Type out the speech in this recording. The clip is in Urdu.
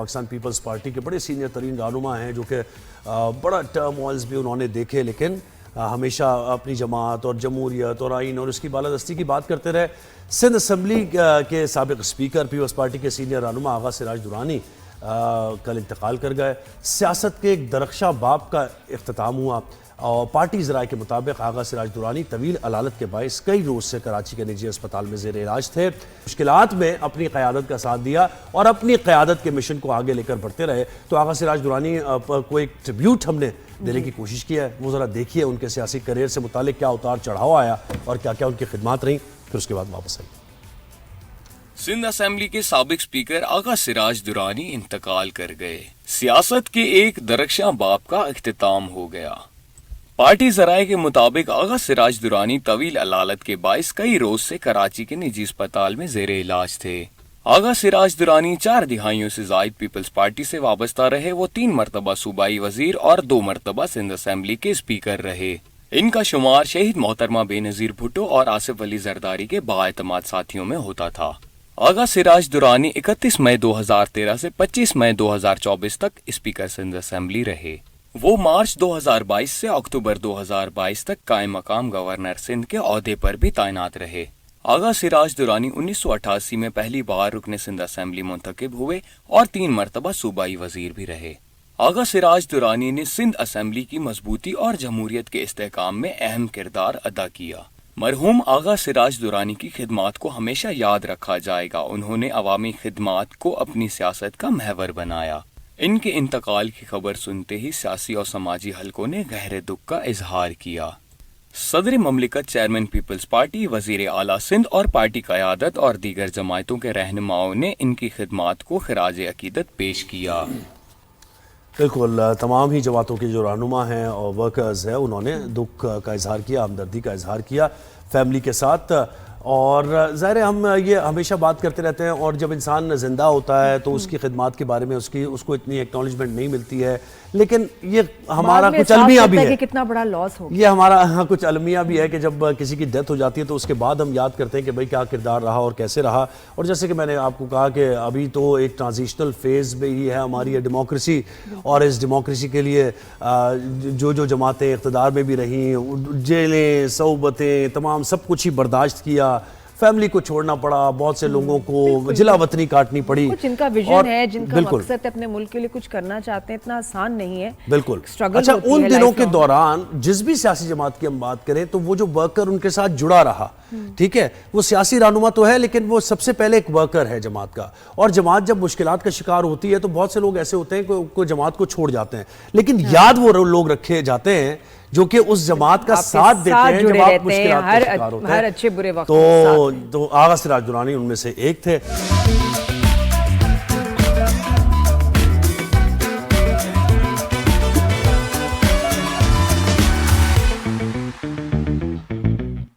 پاکستان پیپلز پارٹی کے بڑے سینئر ترین رہنما ہیں جو کہ بڑا ٹرموائلز بھی انہوں نے دیکھے، لیکن ہمیشہ اپنی جماعت اور جمہوریت اور آئین اور اس کی بالادستی کی بات کرتے رہے۔ سندھ اسمبلی کے سابق اسپیکر پیپلز پارٹی کے سینئر رہنما آغا سراج درانی کل انتقال کر گئے۔ سیاست کے ایک درخشاں باب کا اختتام ہوا اور پارٹی ذرائع کے مطابق آغا سراج درانی طویل علالت کے باعث کئی روز سے کراچی کے نجی اسپتال میں زیر علاج تھے۔ مشکلات میں اپنی قیادت کا ساتھ دیا اور اپنی قیادت کے مشن کو آگے لے کر بڑھتے رہے۔ تو آغا سراج درانی کو ایک ٹریبیوٹ ہم نے دینے کی کوشش کی ہے، وہ ذرا دیکھیے ان کے سیاسی کریئر سے متعلق کیا اتار چڑھاؤ آیا اور کیا کیا ان کی خدمات رہیں، پھر اس کے بعد واپس آئیے۔ سندھ اسمبلی کے سابق سپیکر آغا سراج درانی انتقال کر گئے۔ سیاست کے ایک درخشاں باب کا اختتام ہو گیا۔ پارٹی ذرائع کے مطابق آغا سراج درانی طویل علالت کے باعث کئی روز سے کراچی کے نجی اسپتال میں زیر علاج تھے۔ آغا سراج درانی 4 دہائیوں سے زائد پیپلز پارٹی سے وابستہ رہے۔ وہ 3 مرتبہ صوبائی وزیر اور 2 مرتبہ سندھ اسمبلی کے اسپیکر رہے۔ ان کا شمار شہید محترمہ بے نظیر بھٹو اور آصف علی زرداری کے بااعتماد ساتھیوں میں ہوتا تھا۔ آغا سراج درانی 31 مئی 2013 سے 25 مئی 2024 تک اسپیکر سندھ اسمبلی رہے۔ وہ مارچ 2022 سے اکتوبر 2022 تک قائم مقام گورنر سندھ کے عہدے پر بھی تعینات رہے۔ آغا سراج درانی 1988 میں پہلی بار رکن سندھ اسمبلی منتخب ہوئے اور 3 مرتبہ صوبائی وزیر بھی رہے۔ آغا سراج درانی نے سندھ اسمبلی کی مضبوطی اور جمہوریت کے استحکام میں اہم کردار ادا کیا۔ مرحوم آغا سراج درانی کی خدمات کو ہمیشہ یاد رکھا جائے گا۔ انہوں نے عوامی خدمات کو اپنی سیاست کا محور بنایا۔ ان کے انتقال کی خبر سنتے ہی سیاسی اور سماجی حلقوں نے گہرے دکھ کا اظہار کیا۔ صدر مملکت، چیئرمین پیپلز پارٹی، وزیر اعلیٰ سندھ اور پارٹی قیادت اور دیگر جماعتوں کے رہنماؤں نے ان کی خدمات کو خراج عقیدت پیش کیا۔ بالکل، تمام ہی جماعتوں کے جو رہنما ہیں اور ورکرز ہیں انہوں نے دکھ کا اظہار کیا، ہمدردی کا اظہار کیا فیملی کے ساتھ۔ اور ظاہر ہے ہم یہ ہمیشہ بات کرتے رہتے ہیں، اور جب انسان زندہ ہوتا ہے تو اس کی خدمات کے بارے میں اس کو اتنی ایکنالجمنٹ نہیں ملتی ہے، لیکن یہ ہمارا کچھ المیہ بھی ہے، کتنا بڑا لاس ہو گیا۔ یہ ہمارا کچھ المیہ بھی ہے کہ جب کسی کی ڈیتھ ہو جاتی ہے تو اس کے بعد ہم یاد کرتے ہیں کہ بھئی کیا کردار رہا اور کیسے رہا۔ اور جیسے کہ میں نے آپ کو کہا کہ ابھی تو ایک ٹرانزیشنل فیز میں ہی ہے ہماری یہ ڈیموکریسی، اور اس ڈیموکریسی کے لیے جو جماعتیں اقتدار میں بھی رہیں، جیلیں، صعوبتیں، تمام سب کچھ ہی برداشت کیا، فیملی کو چھوڑنا پڑا، بہت سے لوگوں کو جلا وطنی کاٹنی پڑی۔ کچھ جن کا ویژن ہے، جن کا مقصد ہے، اپنے ملک کے لیے کچھ کرنا چاہتے ہیں، اتنا آسان نہیں ہے۔ بالکل۔ اچھا، ان دنوں کے دوران جس بھی سیاسی جماعت کی ہم بات کریں تو وہ جو ورکر ان کے ساتھ جڑا رہا، ٹھیک ہے، وہ سیاسی رہنما تو ہے لیکن وہ سب سے پہلے ایک ورکر ہے جماعت کا۔ اور جماعت جب مشکلات کا شکار ہوتی ہے تو بہت سے لوگ ایسے ہوتے ہیں کہ جماعت کو چھوڑ جاتے ہیں، لیکن یاد وہ لوگ رکھے جاتے ہیں جو کہ اس جماعت کا ساتھ دیتے ہیں جب آپ مشکلات کا شکار ہوتے ہیں۔ ہر اچھے برے وقت تو آغا سراج درانی ان میں سے ایک تھے۔